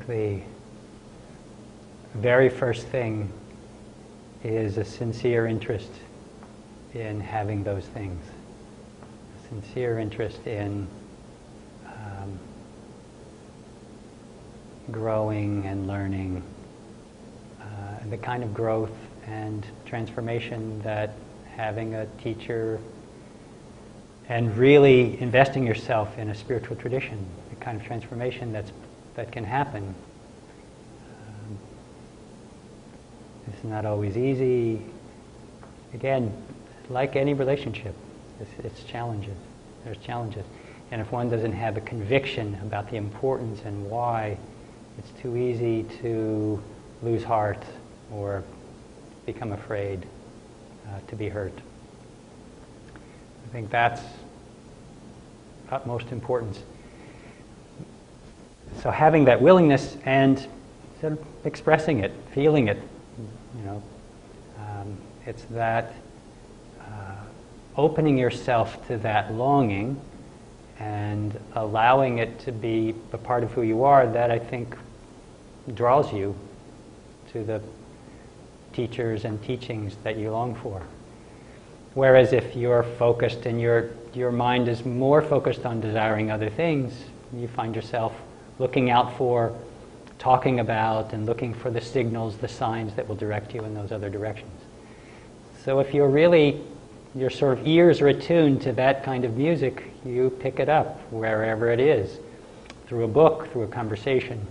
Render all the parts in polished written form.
the very first thing is a sincere interest in having those things. A sincere interest in growing and learning, the kind of growth and transformation that having a teacher and really investing yourself in a spiritual tradition, the kind of transformation that can happen. It's not always easy. Again, like any relationship, it's challenges. There's challenges. And if one doesn't have a conviction about the importance and why, it's too easy to lose heart or become afraid to be hurt. I think that's utmost importance. So having that willingness and sort of expressing it, feeling it, it's that opening yourself to that longing and allowing it to be a part of who you are that I think draws you to the teachers and teachings that you long for. Whereas if you're focused and your mind is more focused on desiring other things, you find yourself looking out for, talking about, and looking for the signals, the signs that will direct you in those other directions. So if your sort of ears are attuned to that kind of music, you pick it up wherever it is, through a book, through a conversation.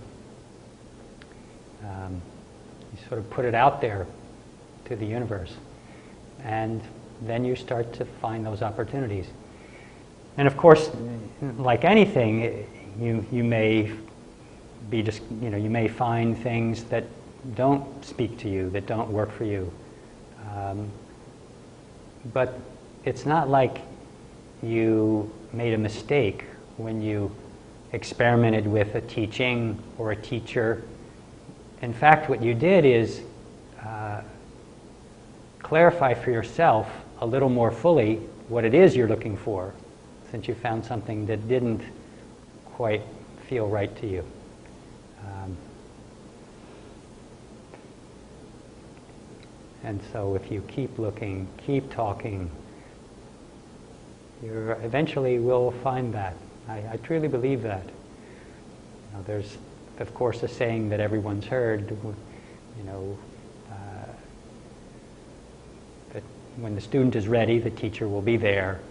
You sort of put it out there to the universe. And then you start to find those opportunities. And of course, like anything, you may be just, you may find things that don't speak to you, that don't work for you. But it's not like you made a mistake when you experimented with a teaching or a teacher. In fact, what you did is clarify for yourself a little more fully what it is you're looking for, since you found something that didn't quite feel right to you. And so if you keep looking, keep talking, you eventually will find that. I truly believe that. There's, of course, a saying that everyone's heard, that when the student is ready, the teacher will be there.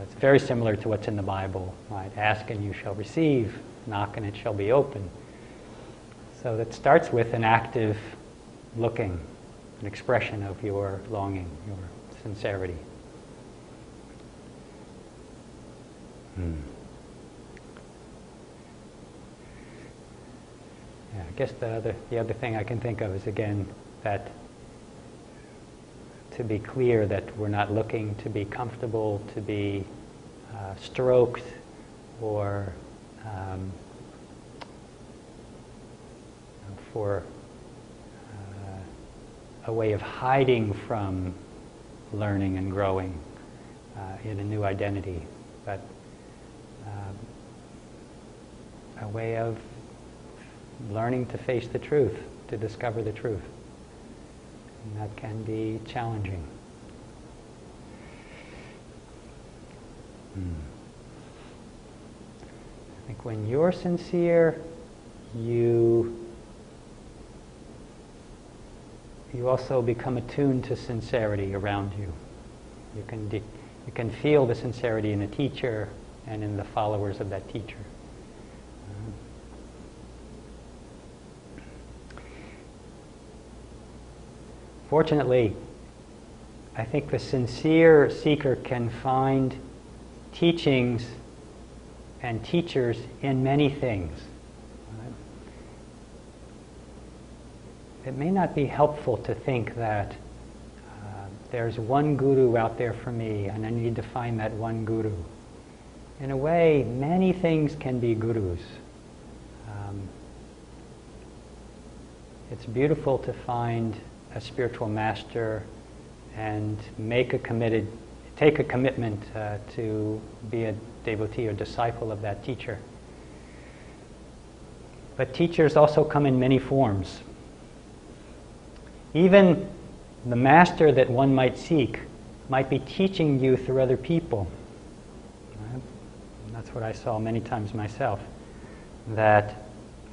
It's very similar to what's in the Bible, right? Ask and you shall receive, knock and it shall be open. So that starts with an active looking, an expression of your longing, your sincerity. Yeah, I guess the other thing I can think of is, again, that to be clear that we're not looking to be comfortable, to be stroked, or for a way of hiding from learning and growing in a new identity, but a way of learning to face the truth, to discover the truth. And that can be challenging. I think when you're sincere, you also become attuned to sincerity around you. You can feel the sincerity in a teacher and in the followers of that teacher. Fortunately, I think the sincere seeker can find teachings and teachers in many things. It may not be helpful to think that there's one guru out there for me and I need to find that one guru. In a way, many things can be gurus. It's beautiful to find a spiritual master and take a commitment to be a devotee or disciple of that teacher. But teachers also come in many forms. Even the master that one might seek might be teaching you through other people. Right? And that's what I saw many times myself. That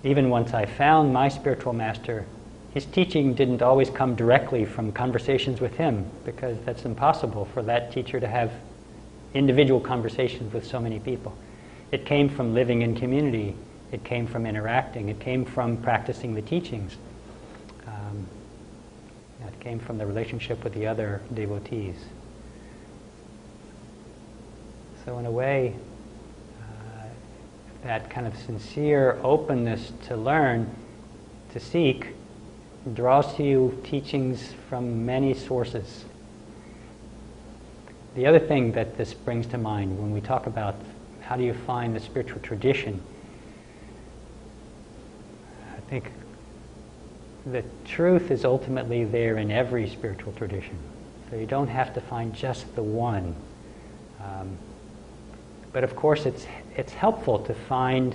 even once I found my spiritual master, his teaching didn't always come directly from conversations with him, because that's impossible for that teacher to have individual conversations with so many people. It came from living in community. It came from interacting. It came from practicing the teachings. It came from the relationship with the other devotees. So in a way, that kind of sincere openness to learn, to seek, draws to you teachings from many sources. The other thing that this brings to mind when we talk about how do you find the spiritual tradition, I think the truth is ultimately there in every spiritual tradition. So you don't have to find just the one. But of course it's helpful to find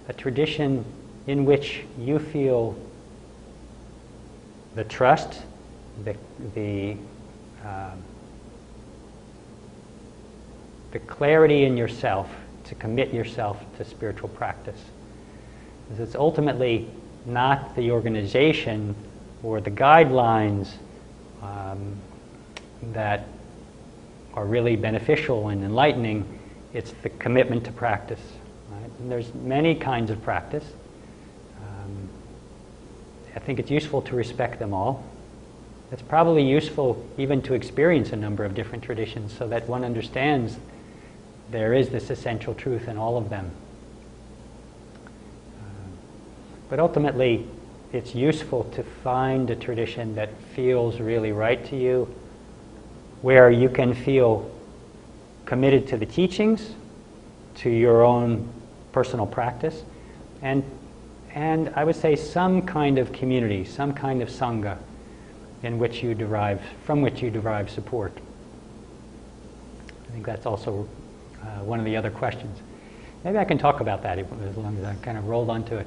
a tradition in which you feel the trust, the clarity in yourself to commit yourself to spiritual practice. Because it's ultimately not the organization or the guidelines that are really beneficial and enlightening. It's the commitment to practice. Right? And there's many kinds of practice. I think it's useful to respect them all. It's probably useful even to experience a number of different traditions so that one understands there is this essential truth in all of them. But ultimately, it's useful to find a tradition that feels really right to you, where you can feel committed to the teachings, to your own personal practice, and I would say some kind of community, some kind of sangha from which you derive support. I think that's also one of the other questions. Maybe I can talk about that as long as I kind of rolled onto it.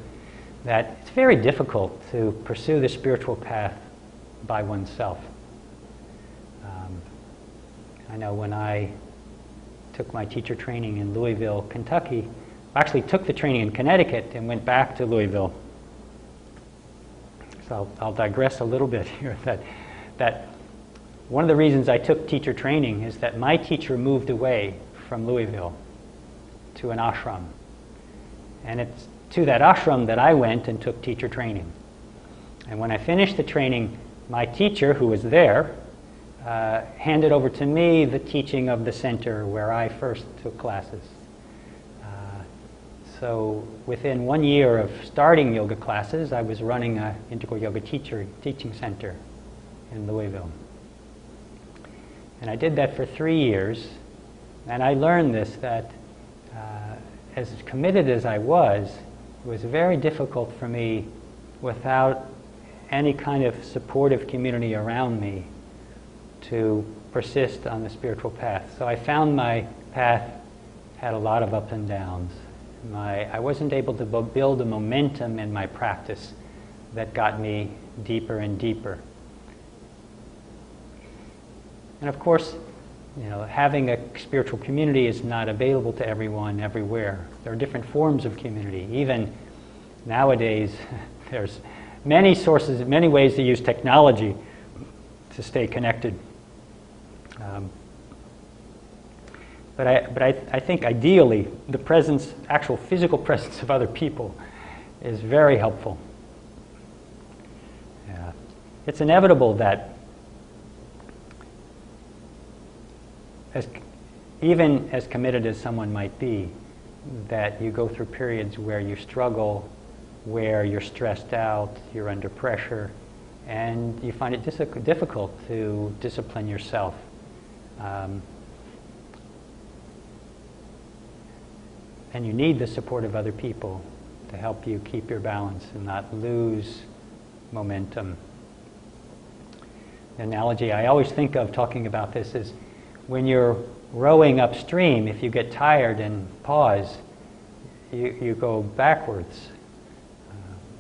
That it's very difficult to pursue the spiritual path by oneself. I know when I took my teacher training in Louisville, Kentucky, I actually took the training in Connecticut and went back to Louisville. So I'll digress a little bit here. That one of the reasons I took teacher training is that my teacher moved away from Louisville to an ashram. And it's to that ashram that I went and took teacher training. And when I finished the training, my teacher, who was there, handed over to me the teaching of the center where I first took classes. So within 1 year of starting yoga classes, I was running an integral yoga teaching center in Louisville. And I did that for 3 years, and I learned this, that as committed as I was, it was very difficult for me without any kind of supportive community around me to persist on the spiritual path. So I found my path had a lot of ups and downs. I wasn't able to build a momentum in my practice that got me deeper and deeper. And of course, having a spiritual community is not available to everyone everywhere. There are different forms of community. Even nowadays, there's many sources, many ways to use technology to stay connected. But I think ideally, the presence, actual physical presence of other people is very helpful. Yeah. It's inevitable that even as committed as someone might be, that you go through periods where you struggle, where you're stressed out, you're under pressure, and you find it difficult to discipline yourself. And you need the support of other people to help you keep your balance and not lose momentum. The analogy I always think of talking about this is when you're rowing upstream, if you get tired and pause, you go backwards.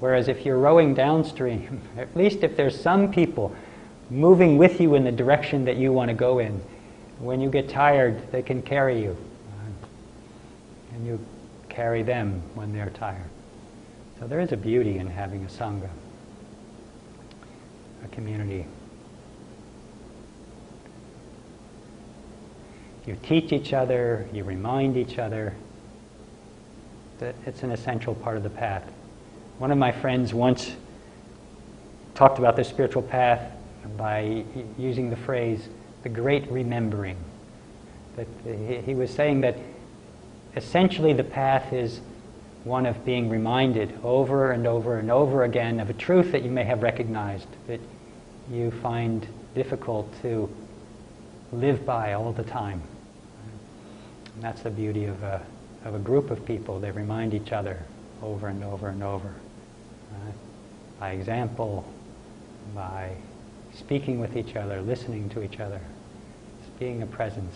Whereas if you're rowing downstream, at least if there's some people moving with you in the direction that you want to go in, when you get tired, they can carry you. And you carry them when they're tired. So there is a beauty in having a sangha, a community. You teach each other, you remind each other that it's an essential part of the path. One of my friends once talked about the spiritual path by using the phrase, the great remembering. That he was saying that essentially the path is one of being reminded over and over and over again of a truth that you may have recognized, that you find difficult to live by all the time. And that's the beauty of a group of people. They remind each other over and over and over. By example, by speaking with each other, listening to each other, just being a presence.